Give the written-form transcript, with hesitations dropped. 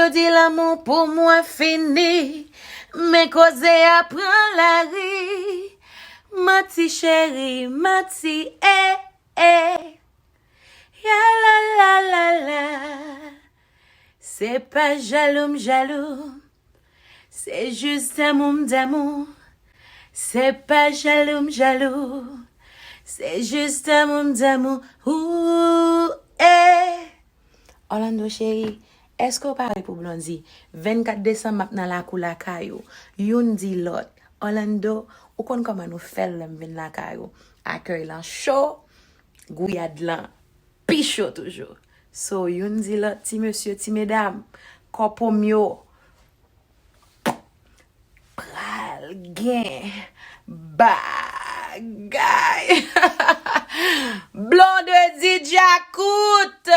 dis l'amour pour moi fini, mais causer apprend la ri. Mati chérie, mati, ya la. C'est pas jaloux, c'est juste amour d'amour. C'est pas jaloux, c'est juste amour d'amour. Ouh, Orlando chéri, est-ce qu'on parle pour Blondie? 24 décembre maintenant la kou la kayo. Yon di lot. Orlando, ou kon comment nous faire l'en la kayo? Accueil lan chaud, gouyade lan pi chaud toujours. So yon di lot ti monsieur, ti mesdames, kopom yo. Pral gen bagay. Blonde di Jacout.